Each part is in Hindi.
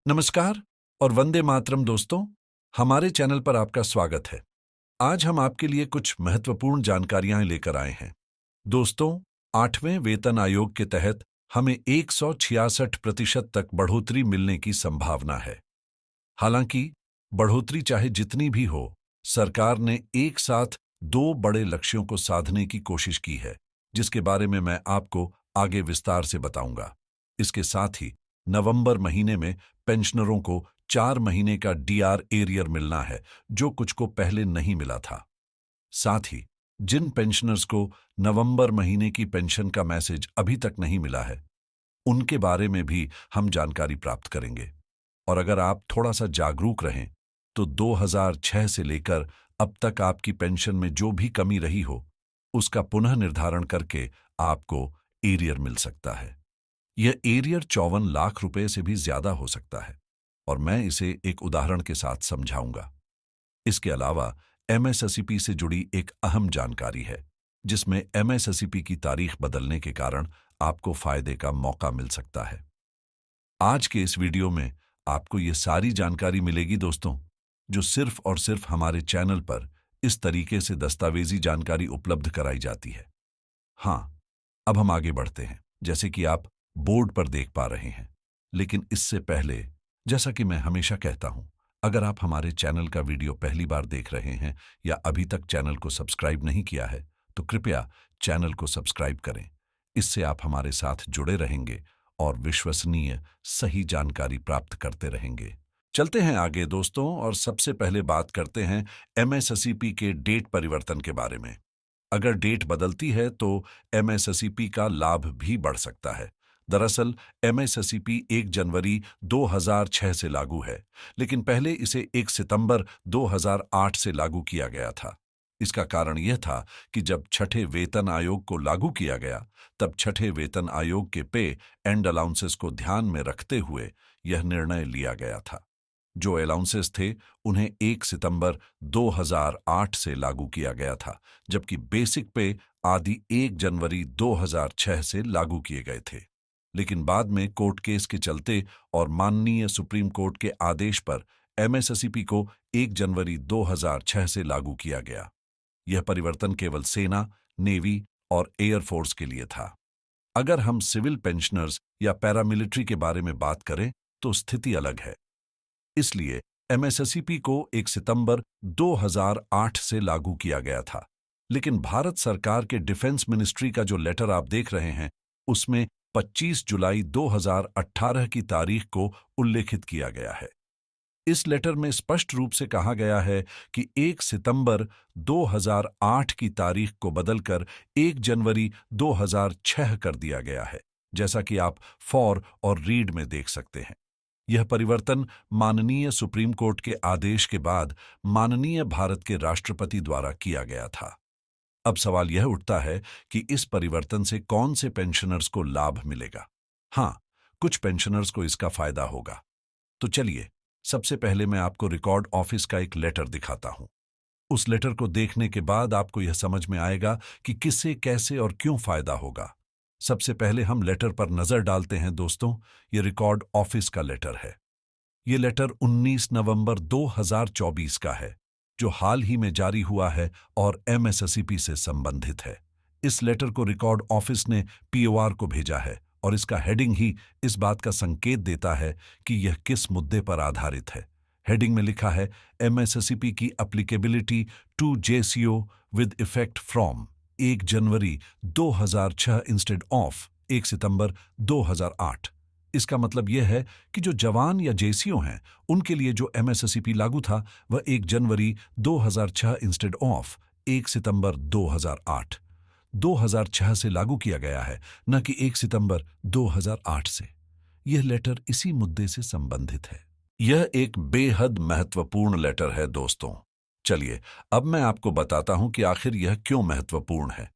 नमस्कार और वंदे मातरम दोस्तों, हमारे चैनल पर आपका स्वागत है। आज हम आपके लिए कुछ महत्वपूर्ण जानकारियां लेकर आए हैं। दोस्तों, 8वें वेतन आयोग के तहत हमें 166% तक बढ़ोतरी मिलने की संभावना है। हालांकि बढ़ोतरी चाहे जितनी भी हो, सरकार ने एक साथ दो बड़े लक्ष्यों को साधने की कोशिश की है, जिसके बारे में मैं आपको आगे विस्तार से बताऊंगा। इसके साथ ही नवंबर महीने में पेंशनरों को 4 महीने का डीआर एरियर मिलना है, जो कुछ को पहले नहीं मिला था। साथ ही जिन पेंशनर्स को नवंबर महीने की पेंशन का मैसेज अभी तक नहीं मिला है, उनके बारे में भी हम जानकारी प्राप्त करेंगे। और अगर आप थोड़ा सा जागरूक रहें, तो 2006 से लेकर अब तक आपकी पेंशन में जो भी कमी रही हो, उसका पुनः निर्धारण करके आपको एरियर मिल सकता है। यह एरियर 54 लाख रुपए से भी ज्यादा हो सकता है, और मैं इसे एक उदाहरण के साथ समझाऊंगा। इसके अलावा एमएसएसईपी से जुड़ी एक अहम जानकारी है, जिसमें एमएसएसईपी की तारीख बदलने के कारण आपको फायदे का मौका मिल सकता है। आज के इस वीडियो में आपको ये सारी जानकारी मिलेगी दोस्तों, जो सिर्फ और सिर्फ हमारे चैनल पर इस तरीके से दस्तावेजी जानकारी उपलब्ध कराई जाती है। हाँ, अब हम आगे बढ़ते हैं, जैसे कि आप बोर्ड पर देख पा रहे हैं। लेकिन इससे पहले, जैसा कि मैं हमेशा कहता हूं, अगर आप हमारे चैनल का वीडियो पहली बार देख रहे हैं या अभी तक चैनल को सब्सक्राइब नहीं किया है, तो कृपया चैनल को सब्सक्राइब करें। इससे आप हमारे साथ जुड़े रहेंगे और विश्वसनीय सही जानकारी प्राप्त करते रहेंगे। चलते हैं आगे दोस्तों, और सबसे पहले बात करते हैं एमएसएसईपी के डेट परिवर्तन के बारे में। अगर डेट बदलती है तो एमएसएसईपी का लाभ भी बढ़ सकता है। दरअसल एमएसएसईपी 1 जनवरी 2006 से लागू है, लेकिन पहले इसे 1 सितंबर 2008 से लागू किया गया था। इसका कारण यह था कि जब छठे वेतन आयोग को लागू किया गया, तब छठे वेतन आयोग के पे एंड अलाउंसेस को ध्यान में रखते हुए यह निर्णय लिया गया था। जो अलाउंसेस थे, उन्हें 1 सितंबर 2008 से लागू किया गया था, जबकि बेसिक पे आदि 1 जनवरी 2006 से लागू किए गए थे। लेकिन बाद में कोर्ट केस के चलते और माननीय सुप्रीम कोर्ट के आदेश पर एमएसएसईपी को 1 जनवरी 2006 से लागू किया गया। यह परिवर्तन केवल सेना, नेवी और एयरफोर्स के लिए था। अगर हम सिविल पेंशनर्स या पैरामिलिट्री के बारे में बात करें, तो स्थिति अलग है। इसलिए एमएसएसईपी को 1 सितंबर 2008 से लागू किया गया था। लेकिन भारत सरकार के डिफेंस मिनिस्ट्री का जो लेटर आप देख रहे हैं, उसमें 25 जुलाई 2018 की तारीख को उल्लेखित किया गया है। इस लेटर में स्पष्ट रूप से कहा गया है कि 1 सितंबर 2008 की तारीख को बदलकर 1 जनवरी 2006 कर दिया गया है, जैसा कि आप फॉर और रीड में देख सकते हैं। यह परिवर्तन माननीय सुप्रीम कोर्ट के आदेश के बाद माननीय भारत के राष्ट्रपति द्वारा किया गया था। अब सवाल यह उठता है कि इस परिवर्तन से कौन से पेंशनर्स को लाभ मिलेगा। हाँ, कुछ पेंशनर्स को इसका फायदा होगा। तो चलिए, सबसे पहले मैं आपको रिकॉर्ड ऑफिस का एक लेटर दिखाता हूं। उस लेटर को देखने के बाद आपको यह समझ में आएगा कि किससे, कैसे और क्यों फायदा होगा। सबसे पहले हम लेटर पर नजर डालते हैं दोस्तों। ये रिकॉर्ड ऑफिस का लेटर है। ये लेटर 19 नवंबर 2024 का है, जो हाल ही में जारी हुआ है और एमएसएसईपी से संबंधित है। इस लेटर को रिकॉर्ड ऑफिस ने पीओआर को भेजा है, और इसका हेडिंग ही इस बात का संकेत देता है कि यह किस मुद्दे पर आधारित है। हेडिंग में लिखा है, एमएसएसईपी की applicability to JCO with effect from 1 January 2006 instead of 1 September 2008। इसका मतलब यह है कि जो जवान या जेसीओ हैं, उनके लिए जो एमएसएसईपी लागू था, वह 1 जनवरी 2006 इंस्टेड ऑफ 1 सितंबर 2008 2006 से लागू किया गया है, न कि 1 सितंबर 2008 से। यह लेटर इसी मुद्दे से संबंधित है। यह एक बेहद महत्वपूर्ण लेटर है दोस्तों। चलिए, अब मैं आपको बताता हूं कि आखिर यह क्यों महत्वपूर्ण है।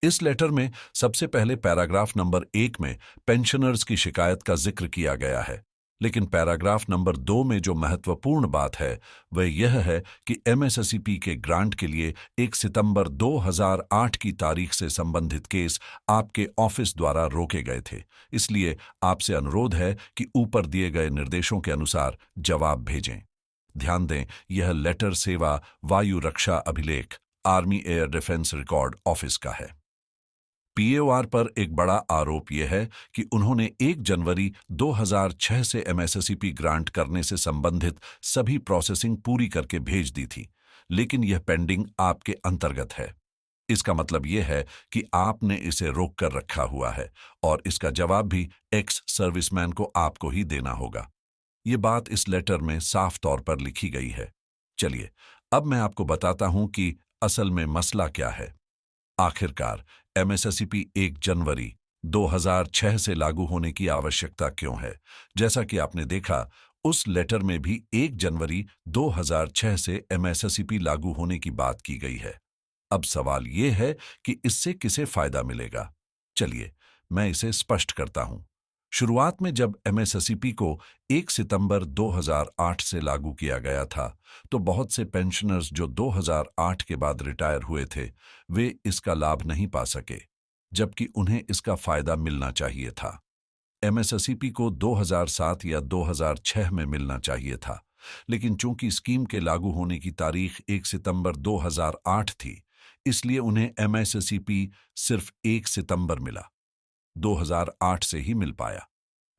इस लेटर में सबसे पहले पैराग्राफ नंबर 1 में पेंशनर्स की शिकायत का जिक्र किया गया है। लेकिन पैराग्राफ नंबर 2 में जो महत्वपूर्ण बात है वह यह है कि एमएसएसईपी के ग्रांट के लिए 1 सितंबर 2008 की तारीख से संबंधित केस आपके ऑफिस द्वारा रोके गए थे। इसलिए आपसे अनुरोध है कि ऊपर दिए गए निर्देशों के अनुसार जवाब भेजें। ध्यान दें, यह लेटर सेवा वायु रक्षा अभिलेख army air defence record office का है। पीएओआर पर एक बड़ा आरोप यह है कि उन्होंने 1 जनवरी 2006 से एमएसएसईपी ग्रांट करने से संबंधित सभी प्रोसेसिंग पूरी करके भेज दी थी, लेकिन यह पेंडिंग आपके अंतर्गत है। इसका मतलब यह है कि आपने इसे रोक कर रखा हुआ है और इसका जवाब भी एक्स सर्विसमैन को आपको ही देना होगा। ये बात इस लेटर में साफ तौर पर लिखी गई है। चलिए, अब मैं आपको बताता हूं कि असल में मसला क्या है। आखिरकार एमएसएसईपी 1 जनवरी 2006 से लागू होने की आवश्यकता क्यों है? जैसा कि आपने देखा, उस लेटर में भी 1 जनवरी 2006 से एमएसएसईपी लागू होने की बात की गई है। अब सवाल यह है कि इससे किसे फायदा मिलेगा? चलिए, मैं इसे स्पष्ट करता हूं। शुरुआत में जब एमएसएसईपी को 1 सितंबर 2008 से लागू किया गया था, तो बहुत से पेंशनर्स जो 2008 के बाद रिटायर हुए थे, वे इसका लाभ नहीं पा सके, जबकि उन्हें इसका फायदा मिलना चाहिए था। एमएसएसईपी को 2007 या 2006 में मिलना चाहिए था, लेकिन चूंकि स्कीम के लागू होने की तारीख 1 सितंबर 2008 थी, इसलिए उन्हें एमएसएसईपी सिर्फ 1 सितंबर मिला। 2008 से ही मिल पाया।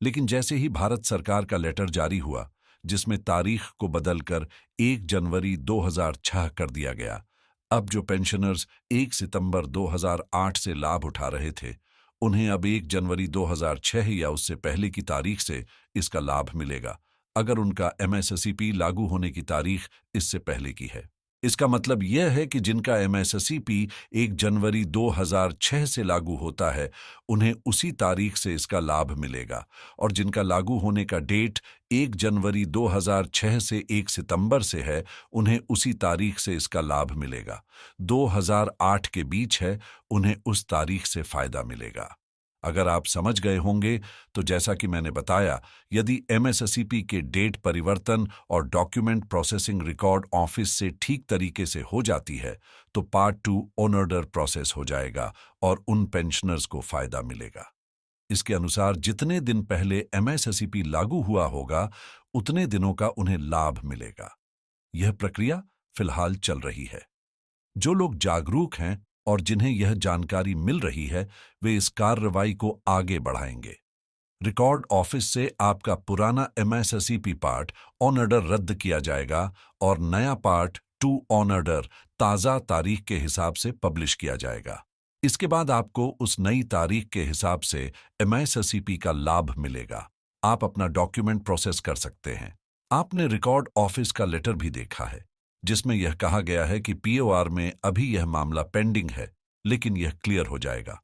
लेकिन जैसे ही भारत सरकार का लेटर जारी हुआ, जिसमें तारीख को बदलकर 1 जनवरी 2006 कर दिया गया, अब जो पेंशनर्स 1 सितंबर 2008 से लाभ उठा रहे थे, उन्हें अब 1 जनवरी 2006 या उससे पहले की तारीख से इसका लाभ मिलेगा, अगर उनका एमएसएसईपी लागू होने की तारीख इससे पहले की है। इसका मतलब यह है कि जिनका एमएसएसईपी 1 जनवरी 2006 से लागू होता है, उन्हें उसी तारीख से इसका लाभ मिलेगा, और जिनका लागू होने का डेट 1 जनवरी 2006 से 1 सितंबर से है, उन्हें उसी तारीख से इसका लाभ मिलेगा। 2008 के बीच है, उन्हें उस तारीख से फायदा मिलेगा। अगर आप समझ गए होंगे, तो जैसा कि मैंने बताया, यदि एमएसएसईपी के डेट परिवर्तन और डॉक्यूमेंट प्रोसेसिंग रिकॉर्ड ऑफिस से ठीक तरीके से हो जाती है, तो पार्ट 2 ऑनर्डर प्रोसेस हो जाएगा और उन पेंशनर्स को फायदा मिलेगा। इसके अनुसार जितने दिन पहले एमएसएसईपी लागू हुआ होगा, उतने दिनों का उन्हें लाभ मिलेगा। यह प्रक्रिया फिलहाल चल रही है। जो लोग जागरूक हैं और जिन्हें यह जानकारी मिल रही है, वे इस कार्रवाई को आगे बढ़ाएंगे। रिकॉर्ड ऑफिस से आपका पुराना एमएसएसईपी पार्ट ऑन ऑर्डर रद्द किया जाएगा और नया पार्ट 2 ऑन ऑर्डर ताज़ा तारीख के हिसाब से पब्लिश किया जाएगा। इसके बाद आपको उस नई तारीख के हिसाब से एमएसएसईपी का लाभ मिलेगा। आप अपना डॉक्यूमेंट प्रोसेस कर सकते हैं। आपने रिकॉर्ड ऑफिस का लेटर भी देखा है, जिसमें यह कहा गया है कि पीओआर में अभी यह मामला पेंडिंग है, लेकिन यह क्लियर हो जाएगा।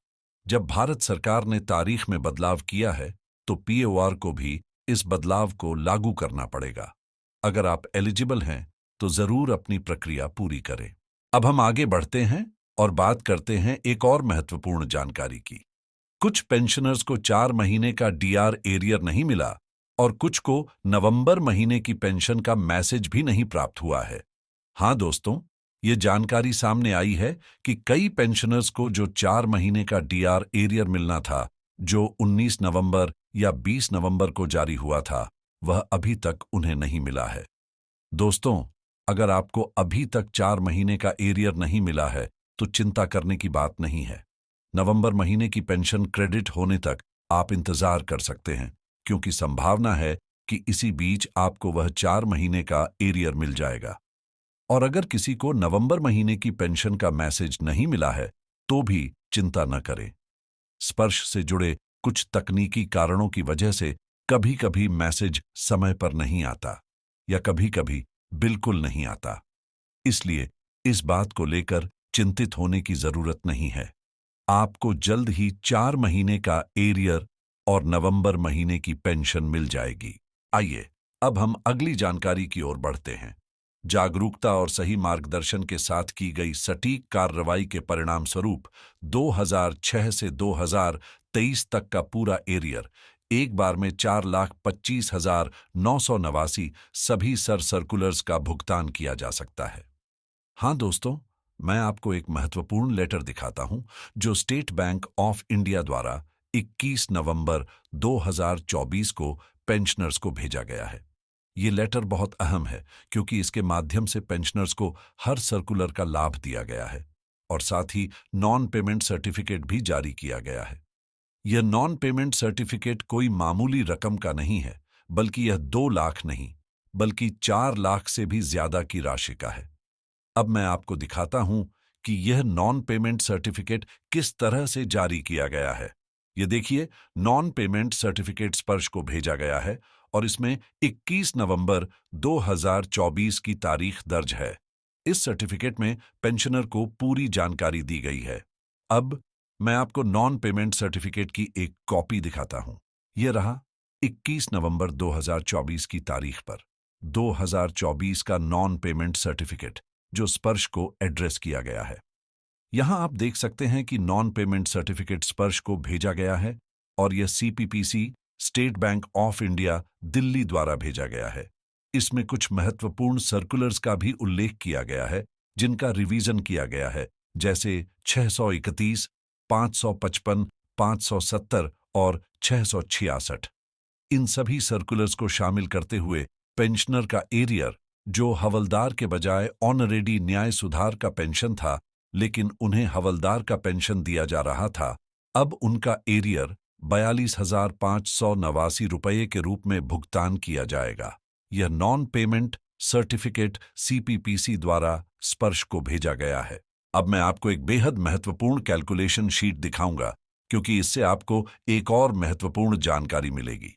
जब भारत सरकार ने तारीख में बदलाव किया है, तो पीओआर को भी इस बदलाव को लागू करना पड़ेगा। अगर आप एलिजिबल हैं, तो जरूर अपनी प्रक्रिया पूरी करें। अब हम आगे बढ़ते हैं और बात करते हैं एक और महत्वपूर्ण जानकारी की। कुछ पेंशनर्स को 4 महीने का डीआर एरियर नहीं मिला और कुछ को नवंबर महीने की पेंशन का मैसेज भी नहीं प्राप्त हुआ है। हाँ दोस्तों, ये जानकारी सामने आई है कि कई पेंशनर्स को जो 4 महीने का डीआर एरियर मिलना था, जो 19 नवंबर या 20 नवंबर को जारी हुआ था, वह अभी तक उन्हें नहीं मिला है। दोस्तों, अगर आपको अभी तक 4 महीने का एरियर नहीं मिला है, तो चिंता करने की बात नहीं है। नवंबर महीने की पेंशन क्रेडिट होने तक आप इंतजार कर सकते हैं, क्योंकि संभावना है कि इसी बीच आपको वह 4 महीने का एरियर मिल जाएगा। और अगर किसी को नवंबर महीने की पेंशन का मैसेज नहीं मिला है, तो भी चिंता न करें। स्पर्श से जुड़े कुछ तकनीकी कारणों की वजह से कभी-कभी मैसेज समय पर नहीं आता या कभी-कभी बिल्कुल नहीं आता। इसलिए इस बात को लेकर चिंतित होने की जरूरत नहीं है। आपको जल्द ही 4 महीने का एरियर और नवंबर महीने की पेंशन मिल जाएगी। आइए, अब हम अगली जानकारी की ओर बढ़ते हैं। जागरूकता और सही मार्गदर्शन के साथ की गई सटीक कार्रवाई के परिणाम स्वरूप 2006 से 2023 तक का पूरा एरियर एक बार में 4,25,989 सभी सर्कुलर्स का भुगतान किया जा सकता है। हाँ दोस्तों, मैं आपको एक महत्वपूर्ण लेटर दिखाता हूं जो स्टेट बैंक ऑफ इंडिया द्वारा 21 नवंबर 2024 को पेंशनर्स को भेजा गया है। ये लेटर बहुत अहम है क्योंकि इसके माध्यम से पेंशनर्स को हर सर्कुलर का लाभ दिया गया है और साथ ही नॉन पेमेंट सर्टिफिकेट भी जारी किया गया है। यह नॉन पेमेंट सर्टिफिकेट कोई मामूली रकम का नहीं है, बल्कि यह 2 लाख नहीं, बल्कि 4 लाख से भी ज्यादा की राशि का है। अब मैं आपको दिखाता हूं कि यह नॉन पेमेंट सर्टिफिकेट किस तरह से जारी किया गया है। ये देखिए, नॉन पेमेंट सर्टिफिकेट स्पर्श को भेजा गया है और इसमें 21 नवंबर 2024 की तारीख दर्ज है। इस सर्टिफिकेट में पेंशनर को पूरी जानकारी दी गई है। अब मैं आपको नॉन पेमेंट सर्टिफिकेट की एक कॉपी दिखाता हूं। यह रहा 21 नवंबर 2024 की तारीख पर 2024 का नॉन पेमेंट सर्टिफिकेट जो स्पर्श को एड्रेस किया गया है। यहां आप देख सकते हैं कि नॉन पेमेंट सर्टिफिकेट स्पर्श को भेजा गया है और यह CPPC state bank of India Delhi द्वारा भेजा गया है। इसमें कुछ महत्वपूर्ण सर्कुलर्स का भी उल्लेख किया गया है जिनका रिवीजन किया गया है, जैसे 631, 555, 570 और 666। इन सभी सर्कुलर्स को शामिल करते हुए पेंशनर का एरियर, जो हवलदार के बजाय ऑनरेडी न्याय सुधार का पेंशन था लेकिन उन्हें हवलदार का पेंशन दिया जा रहा था, अब उनका एरियर 42,589 रुपये के रूप में भुगतान किया जाएगा। यह नॉन पेमेंट सर्टिफिकेट सीपीपीसी द्वारा स्पर्श को भेजा गया है। अब मैं आपको एक बेहद महत्वपूर्ण कैलकुलेशन शीट दिखाऊंगा क्योंकि इससे आपको एक और महत्वपूर्ण जानकारी मिलेगी।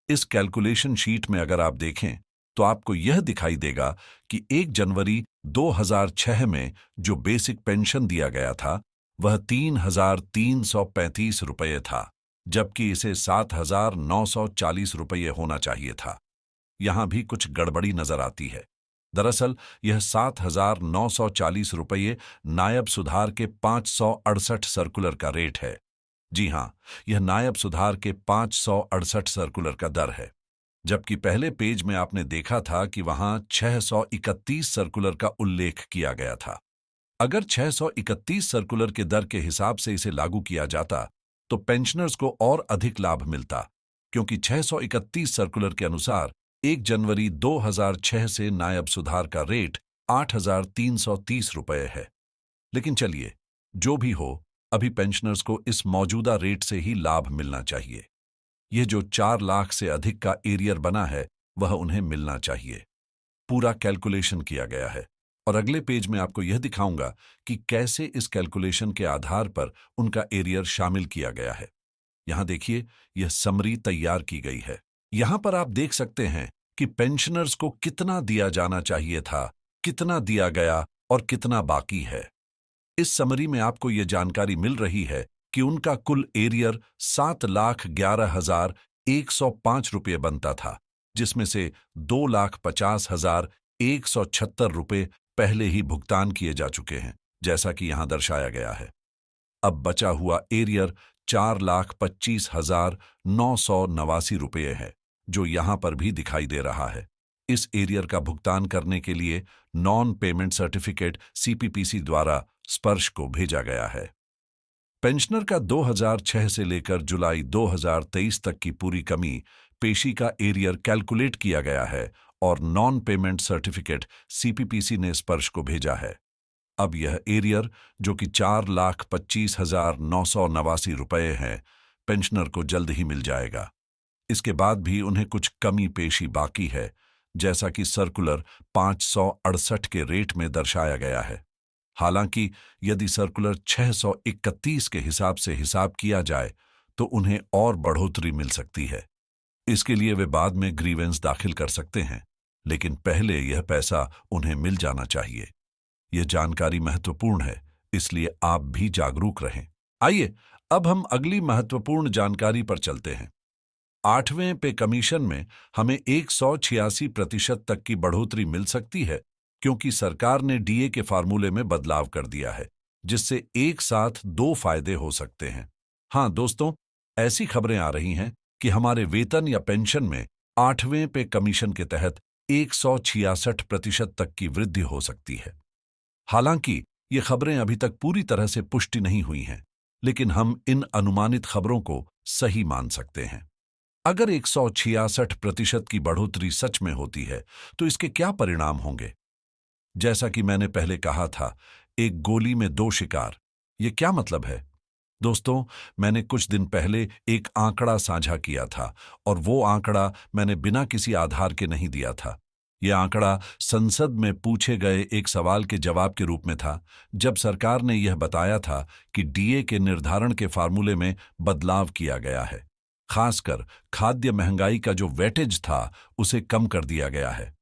इस कैलकुलेशन शीट में अगर आप देखें तो आपको यह दिखाई देगा कि 1 जनवरी 2006 में जो बेसिक पेंशन दिया गया था वह 3,335 रुपये था, जबकि इसे 7,940 रुपये होना चाहिए था। यहां भी कुछ गड़बड़ी नजर आती है। दरअसल यह 7,940 रुपये नायब सुधार के 568 सर्कुलर का रेट है। जी हां, यह नायब सुधार के 568 सर्कुलर का दर है, जबकि पहले पेज में आपने देखा था कि वहां 631 सर्कुलर का उल्लेख किया गया था। अगर 631 सर्कुलर के दर के हिसाब से इसे लागू किया जाता तो पेंशनर्स को और अधिक लाभ मिलता, क्योंकि 631 सर्कुलर के अनुसार 1 जनवरी 2006 से नायब सुधार का रेट 8,330 रुपये है। लेकिन चलिए, जो भी हो, अभी पेंशनर्स को इस मौजूदा रेट से ही लाभ मिलना चाहिए। यह जो 4 लाख से अधिक का एरियर बना है वह उन्हें मिलना चाहिए। पूरा कैलकुलेशन किया गया है और अगले पेज में आपको यह दिखाऊंगा कि कैसे इस कैलकुलेशन के आधार पर उनका एरियर शामिल किया गया है। यहां देखिए, यह समरी तैयार की गई है। यहां पर आप देख सकते हैं कि पेंशनर्स को कितना दिया जाना चाहिए था, कितना दिया गया और कितना बाकी है। इस समरी में आपको यह जानकारी मिल रही है कि उनका कुल एरियर 7,11,105 रुपये बनता था, जिसमें से 2,50,176 रुपये पहले ही भुगतान किए जा चुके हैं, जैसा कि यहां दर्शाया गया है। अब बचा हुआ एरियर 4,25,989 रुपये है, जो यहां पर भी दिखाई दे रहा है। इस एरियर का भुगतान करने के लिए नॉन पेमेंट सर्टिफिकेट सीपीपीसी द्वारा स्पर्श को भेजा गया है। पेंशनर का 2006 से लेकर जुलाई 2023 तक की पूरी कमी पेशी का एरियर कैलकुलेट किया गया है और नॉन पेमेंट सर्टिफिकेट सीपीपीसी ने स्पर्श को भेजा है। अब यह एरियर, जो कि 4,25,989 रुपये है, पेंशनर को जल्द ही मिल जाएगा। इसके बाद भी उन्हें कुछ कमी पेशी बाकी है, जैसा कि सर्कुलर 568 के रेट में दर्शाया गया है। हालांकि यदि सर्कुलर 631 के हिसाब से हिसाब किया जाए तो उन्हें और बढ़ोतरी मिल सकती है। इसके लिए वे बाद में ग्रीवेंस दाखिल कर सकते हैं, लेकिन पहले यह पैसा उन्हें मिल जाना चाहिए। यह जानकारी महत्वपूर्ण है, इसलिए आप भी जागरूक रहें। आइए अब हम अगली महत्वपूर्ण जानकारी पर चलते हैं। 8वें पे कमीशन में हमें 186% तक की बढ़ोतरी मिल सकती है, क्योंकि सरकार ने डीए के फार्मूले में बदलाव कर दिया है, जिससे एक साथ 2 फायदे हो सकते हैं। हाँ दोस्तों, ऐसी खबरें आ रही हैं कि हमारे वेतन या पेंशन में 8वें पे कमीशन के तहत 166% तक की वृद्धि हो सकती है। हालांकि ये खबरें अभी तक पूरी तरह से पुष्टि नहीं हुई हैं, लेकिन हम इन अनुमानित खबरों को सही मान सकते हैं। अगर 166% की बढ़ोतरी सच में होती है, तो इसके क्या परिणाम होंगे? जैसा कि मैंने पहले कहा था, एक गोली में दो शिकार। ये क्या मतलब है? दोस्तों, मैंने कुछ दिन पहले एक आंकड़ा साझा किया था और वो आंकड़ा मैंने बिना किसी आधार के नहीं दिया था। यह आंकड़ा संसद में पूछे गए एक सवाल के जवाब के रूप में था, जब सरकार ने यह बताया था कि डीए के निर्धारण के फार्मूले में बदलाव किया गया है। खासकर खाद्य महंगाई का जो वेटेज था, उसे कम कर दिया गया है।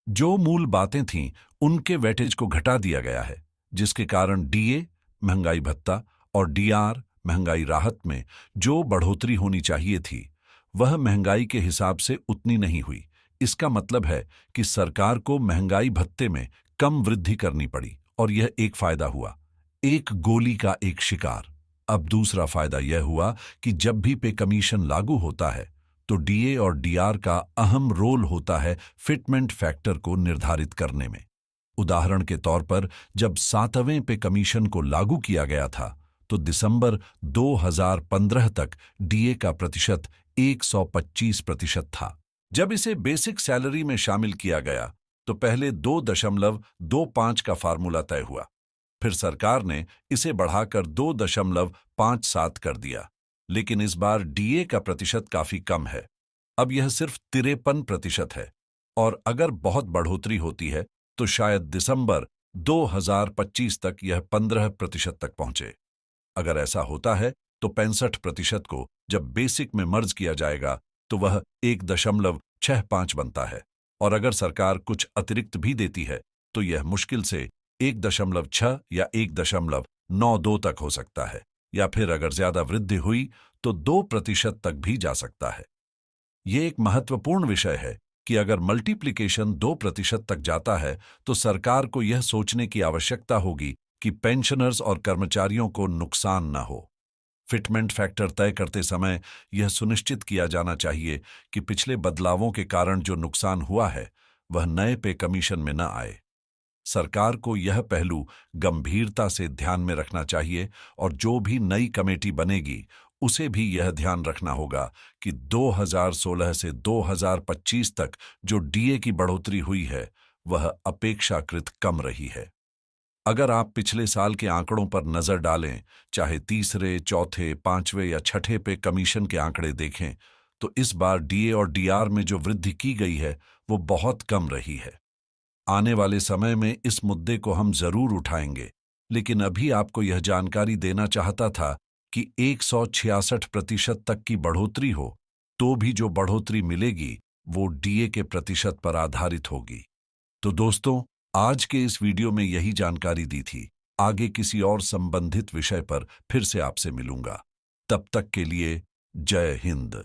जो मूल बातें थीं, उनके वेटेज को घटा दिया गया है, जिसके कारण डीए महंगाई भत्ता और डीआर महंगाई राहत में जो बढ़ोतरी होनी चाहिए थी, वह महंगाई के हिसाब से उतनी नहीं हुई। इसका मतलब है कि सरकार को महंगाई भत्ते में कम वृद्धि करनी पड़ी और यह एक फायदा हुआ। एक गोली का एक शिकार। अब दूसरा फायदा यह हुआ कि जब भी पे कमीशन लागू होता है, तो डीए और डीआर का अहम रोल होता है फिटमेंट फैक्टर को निर्धारित करने में। उदाहरण के तौर पर जब 7वें पे कमीशन को लागू किया गया था, तो दिसंबर 2015 तक डीए का प्रतिशत 125% था। जब इसे बेसिक सैलरी में शामिल किया गया, तो पहले 2.25 का फार्मूला तय हुआ। फिर सरकार ने इसे बढ़ाकर 2.57 कर दिया, लेकिन इस बार डीए का प्रतिशत काफी कम है। अब यह सिर्फ 53% है, और अगर बहुत बढ़ोतरी होती है तो शायद दिसंबर 2025 तक यह 15% तक पहुंचे। अगर ऐसा होता है तो 65% को जब बेसिक में मर्ज किया जाएगा तो वह 1.65 बनता है, और अगर सरकार कुछ अतिरिक्त भी देती है तो यह मुश्किल से 1.6 या 1.92 तक हो सकता है, या फिर अगर ज्यादा वृद्धि हुई तो 2% तक भी जा सकता है। ये एक महत्वपूर्ण विषय है कि अगर मल्टीप्लिकेशन 2% तक जाता है तो सरकार को यह सोचने की आवश्यकता होगी कि पेंशनर्स और कर्मचारियों को नुकसान न हो। फिटमेंट फैक्टर तय करते समय यह सुनिश्चित किया जाना चाहिए कि पिछले बदलावों के कारण जो नुकसान हुआ है, वह नए पे कमीशन में न आए। सरकार को यह पहलू गंभीरता से ध्यान में रखना चाहिए, और जो भी नई कमेटी बनेगी उसे भी यह ध्यान रखना होगा कि 2016 से 2025 तक जो डीए की बढ़ोतरी हुई है, वह अपेक्षाकृत कम रही है। अगर आप पिछले साल के आंकड़ों पर नजर डालें, चाहे तीसरे, चौथे, पांचवें या छठे पे कमीशन के आंकड़े देखें, तो इस बार डीए और डीआर में जो वृद्धि की गई है, वो बहुत कम रही है। आने वाले समय में इस मुद्दे को हम जरूर उठाएंगे, लेकिन अभी आपको यह जानकारी देना चाहता था कि 166% तक की बढ़ोतरी हो, तो भी जो बढ़ोतरी मिलेगी वो डीए के प्रतिशत पर आधारित होगी। तो दोस्तों, आज के इस वीडियो में यही जानकारी दी थी। आगे किसी और संबंधित विषय पर फिर से आपसे मिलूंगा। तब तक के लिए जय हिंद।